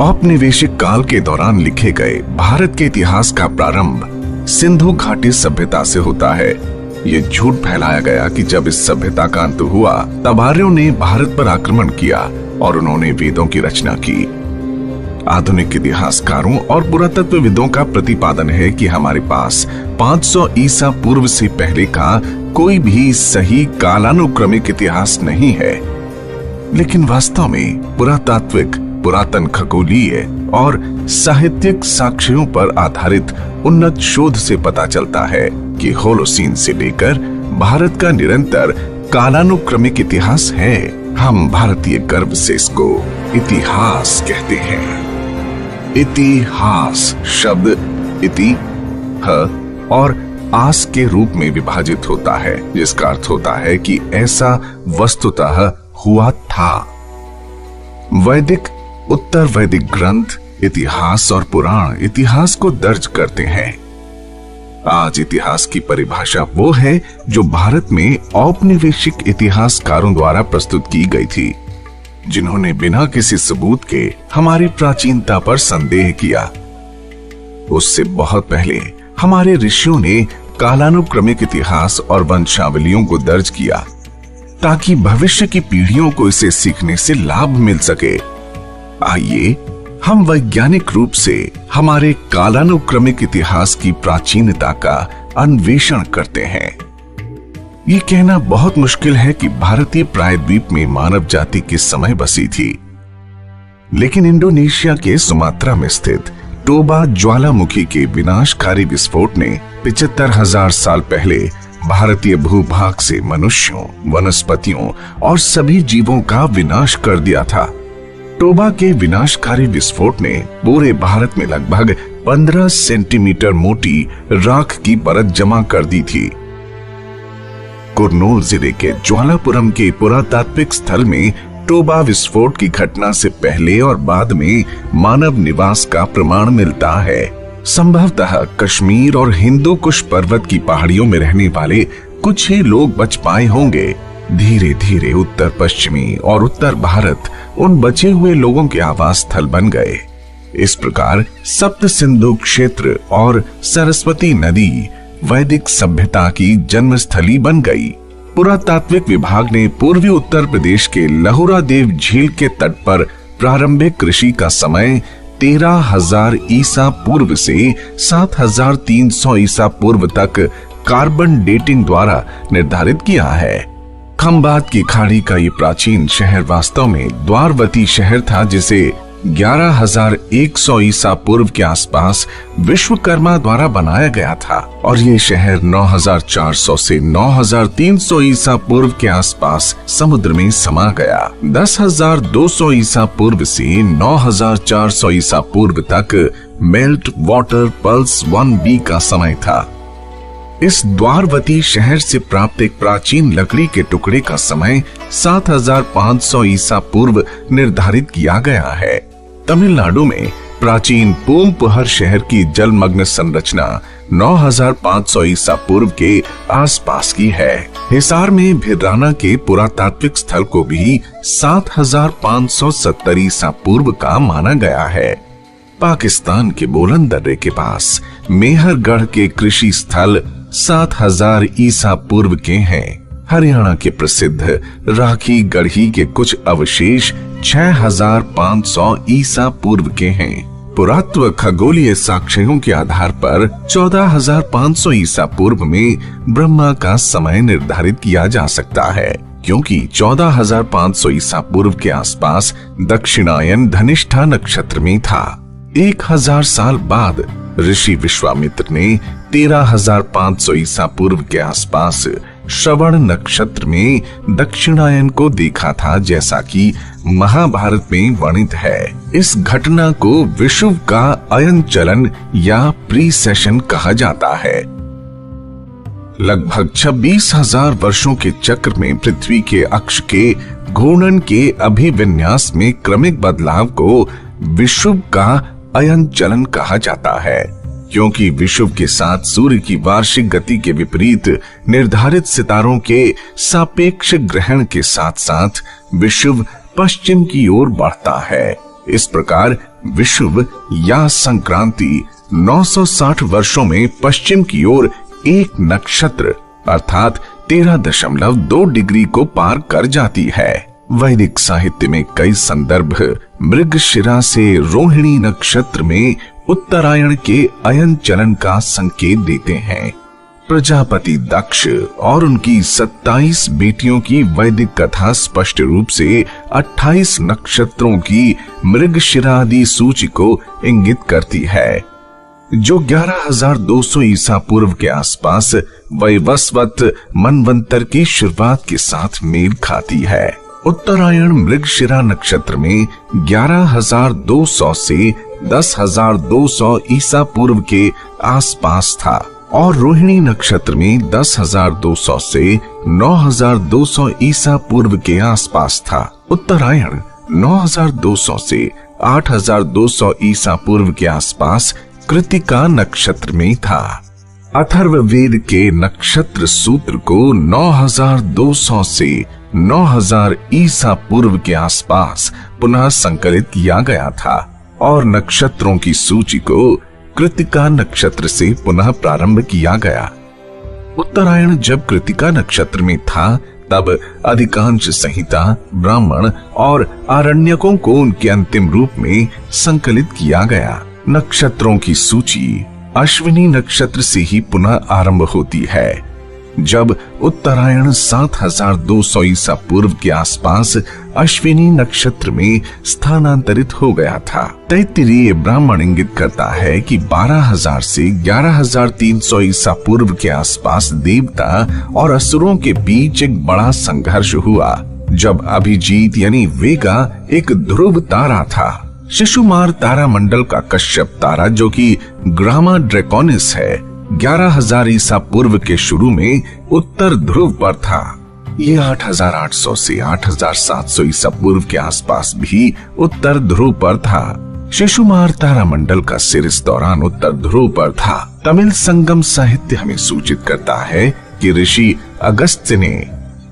औपनिवेशिक काल के दौरान लिखे गए भारत के इतिहास का प्रारंभ सिंधु घाटी सभ्यता से होता है। ये झूठ फैलाया गया कि जब इस सभ्यता का अंत हुआ तब आर्यों ने भारत पर आक्रमण किया और उन्होंने वेदों की रचना की। आधुनिक इतिहासकारों और पुरातत्वविदों का प्रतिपादन है कि हमारे पास 500 ईसा पूर्व से पहले का कोई भी सही कालानुक्रमिक इतिहास नहीं है। लेकिन वास्तव में पुरातात्विक, पुरातन खगोलीय और साहित्यिक साक्ष्यों पर आधारित उन्नत शोध से पता चलता है कि होलोसीन से लेकर भारत का निरंतर कालानुक्रमिक इतिहास है। हम भारतीय गर्व से इसको इतिहास कहते हैं। इतिहास शब्द इति, ह और आस के रूप में विभाजित होता है, जिसका अर्थ होता है कि ऐसा वस्तुतः हुआ था। वैदिक, उत्तर वैदिक ग्रंथ इतिहास और पुराण इतिहास को दर्ज करते हैं। आज इतिहास की परिभाषा वो है जो भारत में औपनिवेशिक इतिहासकारों द्वारा प्रस्तुत की गई थी, जिन्होंने बिना किसी सबूत के हमारी प्राचीनता पर संदेह किया। उससे बहुत पहले हमारे ऋषियों ने कालानुक्रमिक इतिहास और वंशावलियों को दर्ज किया ताकि भविष्य की पीढ़ियों को इसे सीखने से लाभ मिल सके। आइए हम वैज्ञानिक रूप से हमारे कालानुक्रमिक इतिहास की प्राचीनता का अन्वेषण करते हैं। ये कहना बहुत मुश्किल है कि भारतीय प्रायद्वीप में मानव जाति किस समय बसी थी, लेकिन इंडोनेशिया के सुमात्रा में स्थित टोबा ज्वालामुखी के विनाशकारी विस्फोट ने 75,000 साल पहले भारतीय भूभाग से मनुष्यों, वनस्पतियों और सभी जीवों का विनाश कर दिया था। टोबा के विनाशकारी विस्फोट ने पूरे भारत में लगभग 15 सेंटीमीटर मोटी राख की परत जमा कर दी थी। कुर्नूल जिले के ज्वालापुरम के पुरातात्विक स्थल में टोबा विस्फोट की घटना से पहले और बाद में मानव निवास का प्रमाण मिलता है। संभवतः कश्मीर और हिंदू कुश पर्वत की पहाड़ियों में रहने वाले कुछ ही लोग बच पाए होंगे। धीरे धीरे उत्तर पश्चिमी और उत्तर भारत उन बचे हुए लोगों के आवास स्थल बन गए। इस प्रकार सप्त सिंधु क्षेत्र और सरस्वती नदी वैदिक सभ्यता की जन्मस्थली बन गई। पुरातात्विक विभाग ने पूर्वी उत्तर प्रदेश के लहुरा देव झील के तट पर प्रारंभिक कृषि का समय 13,000 ईसा पूर्व से 7,300 ईसा पूर्व तक कार्बन डेटिंग द्वारा निर्धारित किया है। खंबात की खाड़ी का ये प्राचीन शहर वास्तव में द्वारवती शहर था, जिसे 11,100 ईसा पूर्व के आसपास विश्वकर्मा द्वारा बनाया गया था, और ये शहर 9,400 से 9,300 ईसा पूर्व के आसपास समुद्र में समा गया। 10,200 ईसा पूर्व से 9,400 ईसा पूर्व तक मेल्ट वाटर पल्स 1B का समय था। इस द्वारवती शहर से प्राप्त एक प्राचीन लकड़ी के टुकड़े का समय 7,500 ईसा पूर्व निर्धारित किया गया है। तमिलनाडु में प्राचीन पूमपुहर शहर की जलमग्न संरचना 9,500 ईसा पूर्व के आसपास की है। हिसार में भिराना के पुरातात्विक स्थल को भी 7,570 ईसा पूर्व का माना गया है। पाकिस्तान के बोलन दर्रे के पास मेहरगढ़ के कृषि स्थल 7,000 ईसा पूर्व के हैं। हरियाणा के प्रसिद्ध राखी गढ़ी के कुछ अवशेष 6,500 ईसा पूर्व के हैं। पुरातत्व खगोलीय साक्ष्यों के आधार पर 14,500 ईसा पूर्व में ब्रह्मा का समय निर्धारित किया जा सकता है, क्योंकि 14,500 ईसा पूर्व के आसपास दक्षिणायन धनिष्ठा नक्षत्र में था। 1,000 साल बाद ऋषि विश्वामित्र ने 13,500 ईसा पूर्व के आसपास श्रवण नक्षत्र में दक्षिणायन को देखा था, जैसा कि महाभारत में वर्णित है। इस घटना को विषुव का अयन चलन या प्रीसेशन कहा जाता है। लगभग 26,000 वर्षों के चक्र में पृथ्वी के अक्ष के घूर्णन के अभिविन्यास में क्रमिक बदलाव को विषुव का अयन चलन कहा जाता है, क्योंकि विषुव के साथ सूर्य की वार्षिक गति के विपरीत निर्धारित सितारों के सापेक्ष ग्रहण के साथ साथ विषुव पश्चिम की ओर बढ़ता है। इस प्रकार विषुव या संक्रांति 960 वर्षों में पश्चिम की ओर एक नक्षत्र अर्थात 13.2 डिग्री को पार कर जाती है। वैदिक साहित्य में कई संदर्भ मृगशिरा से रोहिणी नक्षत्र में उत्तरायण के अयन चलन का संकेत देते हैं। प्रजापति दक्ष और उनकी 27 बेटियों की वैदिक कथा स्पष्ट रूप से 28 नक्षत्रों की मृगशिरा आदि सूची को इंगित करती है, जो 11,200 ईसा पूर्व के आसपास वैवस्वत मनवंतर की शुरुआत के साथ मेल खाती है। उत्तरायण मृगशिरा नक्षत्र में 11,200 से 10,200 ईसा पूर्व के आसपास था और रोहिणी नक्षत्र में 10,200 से 9,200 ईसा पूर्व के आसपास था। उत्तरायण 9,200 से 8,200 ईसा पूर्व के आसपास कृतिका नक्षत्र में था। अथर्ववेद के नक्षत्र सूत्र को 9,200 से 9,000 ईसा पूर्व के आसपास पुनः संकलित किया गया था और नक्षत्रों की सूची को कृतिका नक्षत्र से पुनः प्रारंभ किया गया। उत्तरायण जब कृतिका नक्षत्र में था तब अधिकांश संहिता, ब्राह्मण और आरण्यकों को उनके अंतिम रूप में संकलित किया गया। नक्षत्रों की सूची अश्विनी नक्षत्र से ही पुनः आरंभ होती है। जब उत्तरायण 7,200 ईसा पूर्व के आसपास अश्विनी नक्षत्र में स्थानांतरित हो गया था। तैत्तिरीय ब्राह्मण इंगित करता है कि 12,000 से 11,300 ईसा पूर्व के आसपास देवता और असुरों के बीच एक बड़ा संघर्ष हुआ, जब अभिजीत यानी वेगा एक ध्रुव तारा था। शिशुमार तारा मंडल का कश्यप तारा, जो कि ग्रामा ड्रैकोनिस है, 11,000 ईसा पूर्व के शुरू में उत्तर ध्रुव पर था। ये 8,800 से 8,700 ईसा पूर्व के आसपास भी उत्तर ध्रुव पर था। शिशुमार तारा मंडल का सिर इस दौरान उत्तर ध्रुव पर था। तमिल संगम साहित्य हमें सूचित करता है कि ऋषि अगस्त्य ने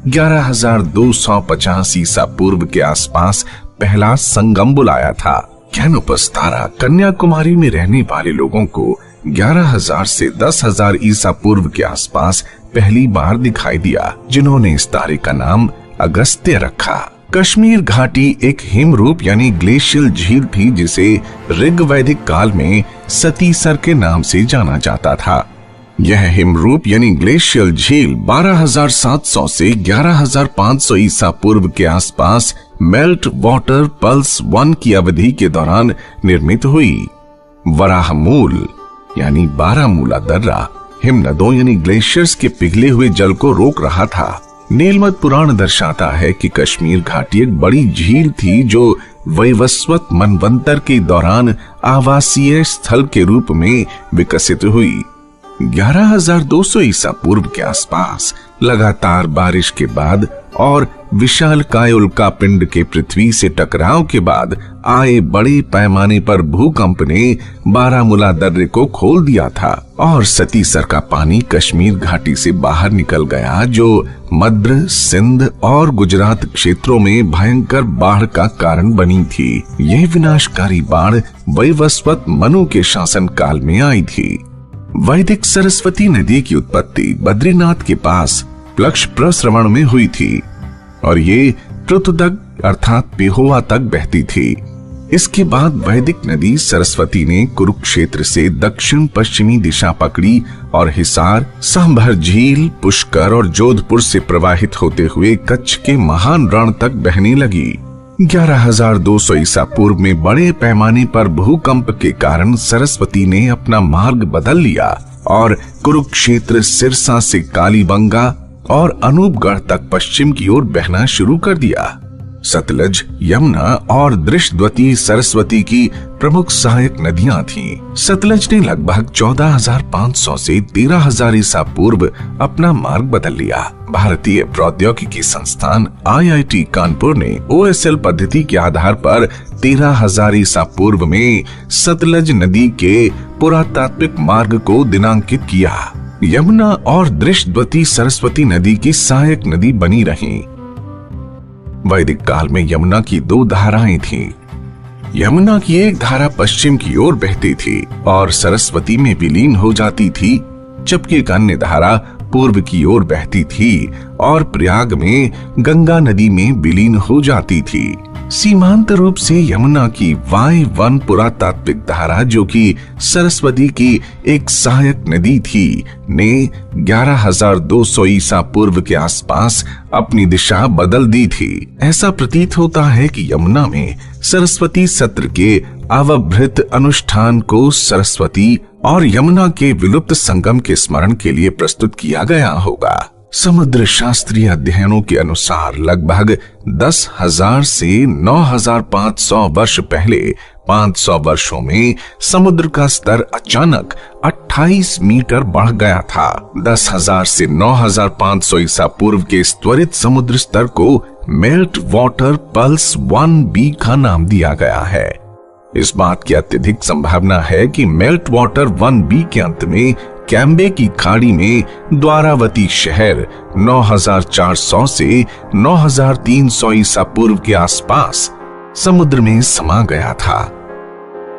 11,250 ईसा पूर्व के आसपास पहला संगम बुलाया था। कैनोपस तारा कन्याकुमारी में रहने वाले लोगों को 11,000 से 10,000 ईसा पूर्व के आसपास पहली बार दिखाई दिया, जिन्होंने इस तारे का नाम अगस्त्य रखा। कश्मीर घाटी एक हिमरूप यानी ग्लेशियल झील थी, जिसे ऋग्वैदिक काल में सतीसर के नाम से जाना जाता था। यह हिमरूप यानी ग्लेशियल झील 12,700 से 11,500 ईसा पूर्व के आसपास मेल्ट वाटर पल्स 1 की अवधि के दौरान निर्मित हुई। वराहमूल यानी बारामूला दर्रा हिमनदों यानी ग्लेशियर्स के पिघले हुए जल को रोक रहा था। नीलमत पुराण दर्शाता है कि कश्मीर घाटी एक बड़ी झील थी, जो वैवस्वत मनवंतर के दौरान आवासीय स्थल के रूप में विकसित हुई। 11,200 ईसा पूर्व के आसपास लगातार बारिश के बाद और विशालकाय उल्कापिंड के पृथ्वी से टकराव के बाद आए बड़े पैमाने पर भूकंप ने बारामूला दर्रे को खोल दिया था और सतीसर का पानी कश्मीर घाटी से बाहर निकल गया, जो मध्य, सिंध और गुजरात क्षेत्रों में भयंकर बाढ़ का कारण बनी थी। यह विनाशकारी बाढ़ वैवस्वत मनु के शासन काल में आई थी। वैदिक सरस्वती नदी की उत्पत्ति बद्रीनाथ के पास प्लक्ष प्रस्रवण में हुई थी और ये पृथुदक अर्थात पेहोवा तक बहती थी। इसके बाद वैदिक नदी सरस्वती ने कुरुक्षेत्र से दक्षिण पश्चिमी दिशा पकड़ी और हिसार, सांभर झील, पुष्कर और जोधपुर से प्रवाहित होते हुए कच्छ के महान रण तक बहने लगी। 11,200 ईसा पूर्व में बड़े पैमाने पर भूकंप के कारण सरस्वती ने अपना मार्ग बदल लिया और कुरुक्षेत्र, सिरसा से कालीबंगा और अनूपगढ़ तक पश्चिम की ओर बहना शुरू कर दिया। सतलज, यमुना और दृष्टवती सरस्वती की प्रमुख सहायक नदियां थीं। सतलज ने लगभग 14,500 से 13,000 ईसा पूर्व अपना मार्ग बदल लिया। भारतीय प्रौद्योगिकी संस्थान IIT कानपुर ने OSL पद्धति के आधार पर 13,000 ईसा पूर्व में सतलज नदी के पुरातात्विक मार्ग को दिनांकित किया। यमुना और दृष्टवती सरस्वती नदी की सहायक नदी बनी रहीं। वैदिक काल में यमुना की 2 धाराएं थीं, यमुना की एक धारा पश्चिम की ओर बहती थी और सरस्वती में विलीन हो जाती थी, जबकि एक अन्य धारा पूर्व की ओर बहती थी और प्रयाग में गंगा नदी में विलीन हो जाती थी। सीमांत रूप से यमुना की वाय-वन पुरातात्विक धारा, जो कि सरस्वती की एक सहायक नदी थी, ने 11,200 ईसा पूर्व के आसपास अपनी दिशा बदल दी थी। ऐसा प्रतीत होता है कि यमुना में सरस्वती सत्र के अवभृत अनुष्ठान को सरस्वती और यमुना के विलुप्त संगम के स्मरण के लिए प्रस्तुत किया गया होगा। समुद्र शास्त्रीय अध्ययनों के अनुसार लगभग 10,000 से 9,500 वर्ष पहले 500 वर्षों में समुद्र का स्तर अचानक 28 मीटर बढ़ गया था। 10,000 से 9,500 ईसा पूर्व के इस त्वरित समुद्र स्तर को मेल्ट वाटर पल्स 1B का नाम दिया गया है। इस बात की अत्यधिक संभावना है कि मेल्ट वाटर 1B के अंत में कैम्बे की खाड़ी में द्वारावती शहर 9,400 से 9,300 ईसा पूर्व के आसपास समुद्र में समा गया था।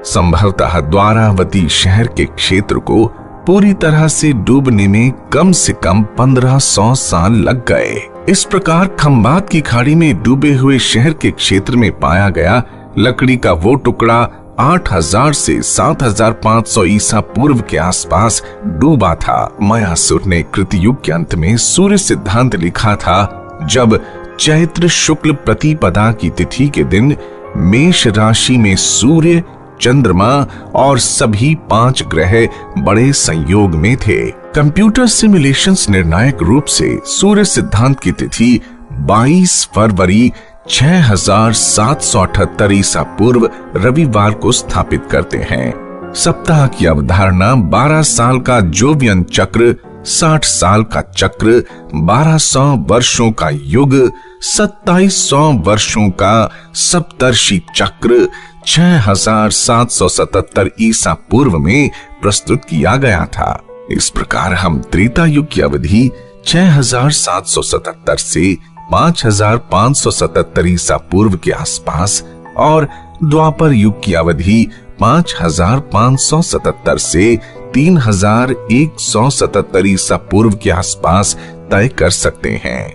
संभवतः द्वारावती शहर के क्षेत्र को पूरी तरह से डूबने में कम से कम 1500 साल लग गए। इस प्रकार खंबात की खाड़ी में डूबे हुए शहर के क्षेत्र में पाया गया लकड़ी का वो टुकड़ा 8,000 से 7,500 ईसा पूर्व के आसपास डूबा था। मयासुर ने कृतयुग के अंत में सूर्य सिद्धांत लिखा था, जब चैत्र शुक्ल प्रतिपदा की तिथि के दिन मेष राशि में सूर्य, चंद्रमा और सभी 5 ग्रह बड़े संयोग में थे। कंप्यूटर सिमुलेशंस निर्णायक रूप से सूर्य सिद्धांत की तिथि 22 फरवरी 6,778 ईसा पूर्व रविवार को स्थापित करते हैं। सप्ताह की अवधारणा 12 साल का जोवियन चक्र, 60 साल का चक्र, 1200 वर्षों का युग, 2700 वर्षों का सप्तर्षि चक्र 6,777 ईसा पूर्व में प्रस्तुत किया गया था। इस प्रकार हम त्रेता युग की अवधि 6,777 से 5,577 ईसा पूर्व के आसपास और द्वापर युग की अवधि 5,577 से 3,177 ईसा पूर्व के आसपास तय कर सकते हैं।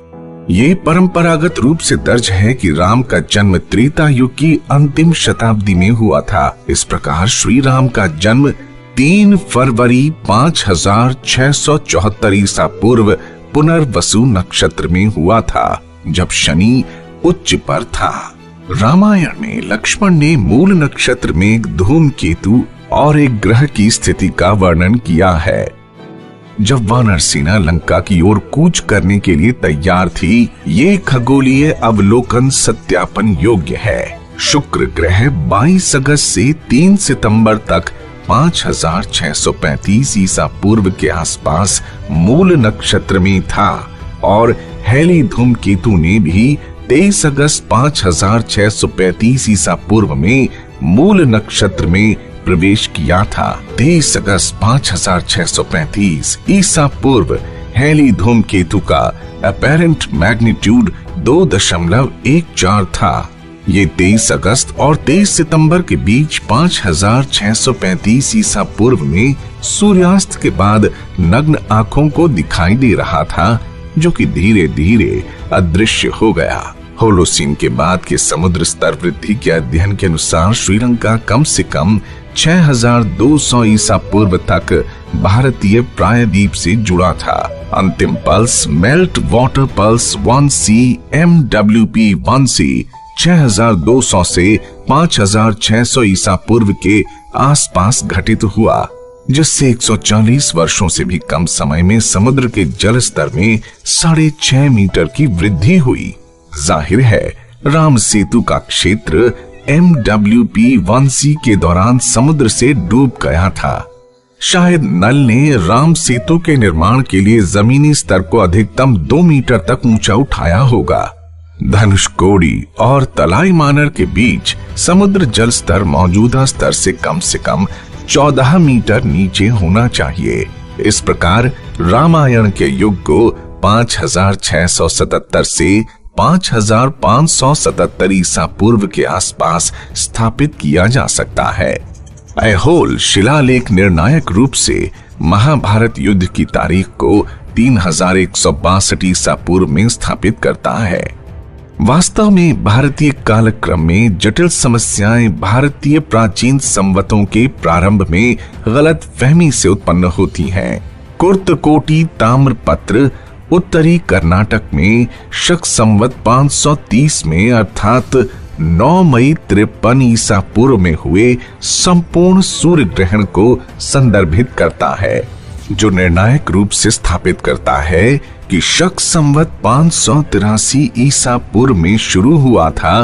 ये परंपरागत रूप से दर्ज है कि राम का जन्म त्रेता युग की अंतिम शताब्दी में हुआ था। इस प्रकार श्री राम का जन्म 3 फरवरी 5,674 ईसा पूर्व पुनर्वसु नक्षत्र में हुआ था, जब शनि उच्च पर था। रामायण में लक्ष्मण ने मूल नक्षत्र में एक धूमकेतु और एक ग्रह की स्थिति का वर्णन किया है। जब वानर सेना लंका की ओर कूच करने के लिए तैयार थी, ये खगोलीय अवलोकन सत्यापन योग्य है। शुक्र ग्रह 22 अगस्त से 3 सितंबर तक 5,635 ईसा पूर्व के आसपास मूल नक्षत्र में था और हेली धूमकेतु ने भी 23 अगस्त 5,635 ईसा पूर्व में मूल नक्षत्र में प्रवेश किया था। 23 अगस्त 5,635 ईसा पूर्व हेली धूमकेतु का अपैरेंट मैग्नीट्यूड 2.14 था। ये 23 अगस्त और 23 सितंबर के बीच 5,635 ईसा पूर्व में सूर्यास्त के बाद नग्न आंखों को दिखाई दे रहा था, जो कि धीरे धीरे अदृश्य हो गया। होलोसीन के बाद के समुद्र स्तर वृद्धि के अध्ययन के अनुसार श्रीलंका कम से कम 6,200 ईसा पूर्व तक भारतीय प्रायद्वीप से जुड़ा था। अंतिम pulse melt water pulse 1C MWP 1C 6,200 से 5,600 ईसा पूर्व के आसपास घटित हुआ, जिससे 140 वर्षों से भी कम समय में समुद्र के जल स्तर में 6.5 मीटर की वृद्धि हुई। जाहिर है राम सेतु का क्षेत्र MWP 1C के दौरान समुद्र से डूब गया था। शायद नल ने राम सेतु के निर्माण के लिए जमीनी स्तर को अधिकतम 2 मीटर तक ऊंचा उठाया होगा। धनुषकोडी और तलाई मानर के बीच समुद्र जल स्तर मौजूदा स्तर से कम 14 मीटर नीचे होना चाहिए। इस प्रकार रामायण के युग को 5,677 से 5577 ईसा पूर्व के आसपास स्थापित किया जा सकता है। ऐहोल शिलालेख निर्णायक रूप से महाभारत युद्ध की तारीख को 3162 ईसा पूर्व में स्थापित करता है। वास्तव में भारतीय कालक्रम में जटिल समस्याएं भारतीय प्राचीन संवतों के प्रारंभ में गलत फहमी से उत्पन्न होती हैं। कुर्तकोटी ताम्रपत्र उत्तरी कर्नाटक में शक संवत 530 में अर्थात 9 मई 53 ईसा पूर्व में हुए संपूर्ण सूर्य ग्रहण को संदर्भित करता है, जो निर्णायक रूप से स्थापित करता है कि शक संवत 583 ईसा पूर्व में शुरू हुआ था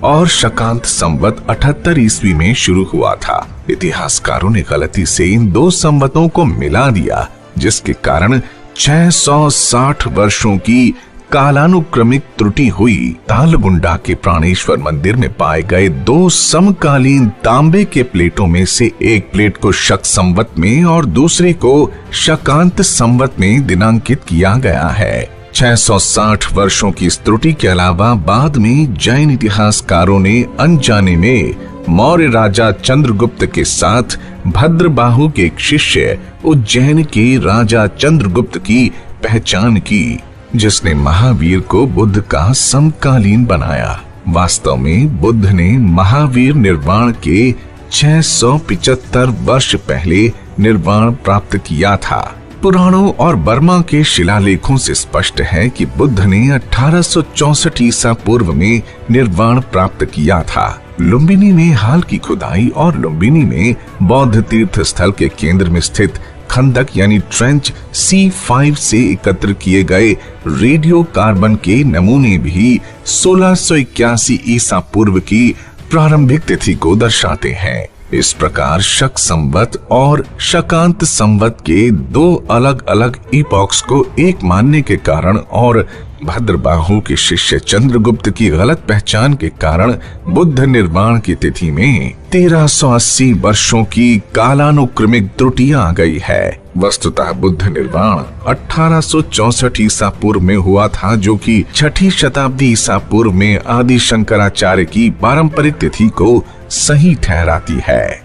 और शकांत संवत 78 ईस्वी में शुरू हुआ था। इतिहासकारों ने गलती से इन दो संवतों को मिला दिया, जिसके कारण 660 वर्षों की कालानुक्रमिक त्रुटि हुई। तालगुंडा के प्राणेश्वर मंदिर में पाए गए दो समकालीन तांबे के प्लेटों में से एक प्लेट को शक संवत में और दूसरे को शकांत संवत में दिनांकित किया गया है। 660 वर्षों की इस त्रुटि के अलावा बाद में जैन इतिहासकारों ने अनजाने में मौर्य राजा चंद्रगुप्त के साथ भद्रबाहु के एक शिष्य उज्जैन के राजा चंद्रगुप्त की पहचान की, जिसने महावीर को बुद्ध का समकालीन बनाया। वास्तव में बुद्ध ने महावीर निर्वाण के 675 वर्ष पहले निर्वाण प्राप्त किया था। पुराणों और बर्मा के शिलालेखों से स्पष्ट है कि बुद्ध ने 1864 ईसा पूर्व में निर्वाण प्राप्त किया था। लुम्बिनी में हाल की खुदाई और लुम्बिनी में बौद्ध तीर्थ स्थल के केंद्र में स्थित खंदक यानी ट्रेंच C5 से एकत्र किए गए रेडियो कार्बन के नमूने भी 1681 ईसा पूर्व की प्रारंभिक तिथि को दर्शाते हैं। इस प्रकार शक संवत और शकांत संवत के दो अलग अलग इपॉक्स को एक मानने के कारण और भद्रबाहु के शिष्य चंद्रगुप्त की गलत पहचान के कारण बुद्ध निर्वाण की तिथि में 1380 वर्षों की कालानुक्रमिक त्रुटि आ गई है। वस्तुतः बुद्ध निर्वाण 1864 ईसा पूर्व में हुआ था, जो कि 6ठी शताब्दी ईसा पूर्व में आदि शंकराचार्य की पारंपरिक तिथि को सही ठहराती है।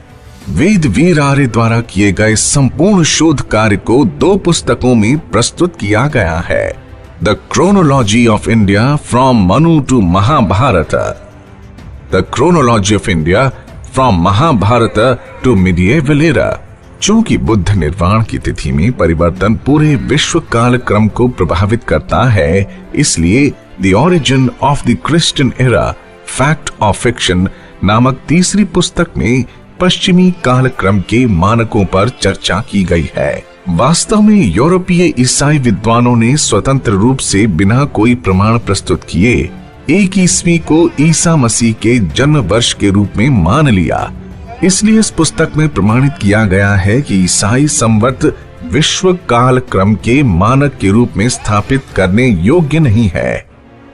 वेद वीर आर्य द्वारा किए गए संपूर्ण शोध कार्य को दो पुस्तकों में प्रस्तुत किया गया है। The Chronology of India from Manu to Mahabharata, The Chronology of India from Mahabharata to Medieval Era। चूंकि बुद्ध निर्वाण की तिथि में परिवर्तन पूरे विश्व काल क्रम को प्रभावित करता है, इसलिए The Origin of the Christian Era, Fact or Fiction नामक तीसरी पुस्तक में पश्चिमी काल क्रम के मानकों पर चर्चा की गई है। वास्तव में यूरोपीय ईसाई विद्वानों ने स्वतंत्र रूप से बिना कोई प्रमाण प्रस्तुत किए 1 ईस्वी को ईसा मसीह के जन्म वर्ष के रूप में मान लिया। इसलिए इस पुस्तक में प्रमाणित किया गया है कि ईसाई संवत विश्व काल क्रम के मानक के रूप में स्थापित करने योग्य नहीं है।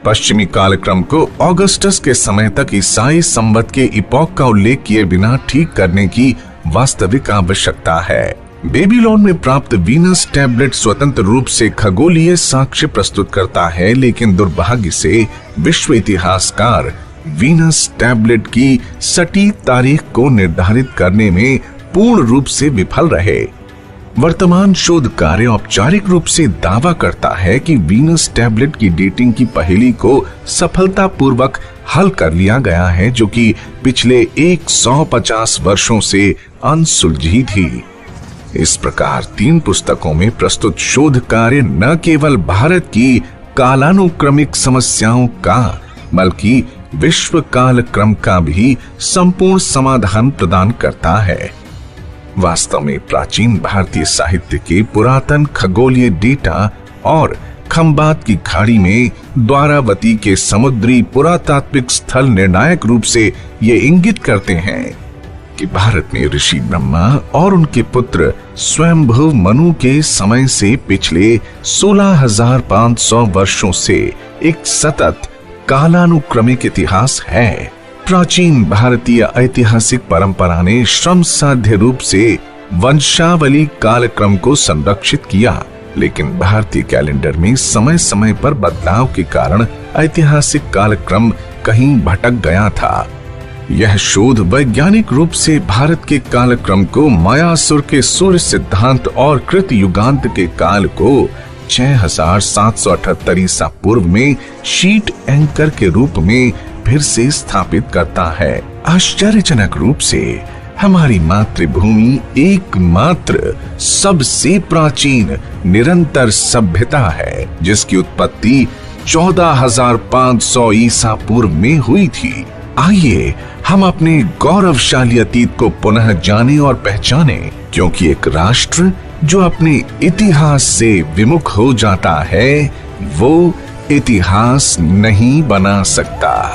पश्चिमी काल क्रम को ऑगस्टस के समय तक ईसाई संवत के इपॉक का उल्लेख किए बिना ठीक करने की वास्तविक आवश्यकता है। बेबीलोन में प्राप्त वीनस टैबलेट स्वतंत्र रूप से खगोलीय साक्ष्य प्रस्तुत करता है, लेकिन दुर्भाग्य से विश्व इतिहासकार वीनस टैबलेट की सटीक तारीख को निर्धारित करने में पूर्ण रूप से विफल रहे। वर्तमान शोध कार्य औपचारिक रूप से दावा करता है कि वीनस टैबलेट की डेटिंग की पहेली को सफलतापूर्वक हल कर लिया गया है, जो कि पिछले 150 वर्षों से अनसुलझी थी। इस प्रकार 3 पुस्तकों में प्रस्तुत शोध कार्य न केवल भारत की कालानुक्रमिक समस्याओं का बल्कि विश्व काल क्रम का भी संपूर्ण समाधान प्रदान करता है। वास्तव में प्राचीन भारतीय साहित्य के पुरातन खगोलीय डेटा और खंबात की खाड़ी में द्वारावती के समुद्री पुरातात्विक स्थल निर्णायक रूप से ये इंगित करते हैं कि भारत में ऋषि ब्रह्मा और उनके पुत्र स्वयंभुव मनु के समय से पिछले 16,500 वर्षों से एक सतत कालानुक्रमिक इतिहास है। प्राचीन भारतीय ऐतिहासिक परंपरा ने श्रम साध्य रूप से वंशावली कालक्रम को संरक्षित किया। लेकिन भारतीय कैलेंडर में समय समय पर बदलाव के कारण ऐतिहासिक कालक्रम कहीं भटक गया था। यह शोध वैज्ञानिक रूप से भारत के कालक्रम को मायासुर के सूर्य सिद्धांत और कृत युगांत के काल को 6778 ईसा पूर्व में शीट एंकर के रूप में फिर से स्थापित करता है। आश्चर्यजनक रूप से हमारी मातृभूमि एकमात्र सबसे प्राचीन निरंतर सभ्यता है जिसकी उत्पत्ति 14,500 ईसा पूर्व में हुई थी। आइए हम अपने गौरवशाली अतीत को पुनः जाने और पहचाने, क्योंकि एक राष्ट्र जो अपने इतिहास से विमुख हो जाता है वो इतिहास नहीं बना सकता।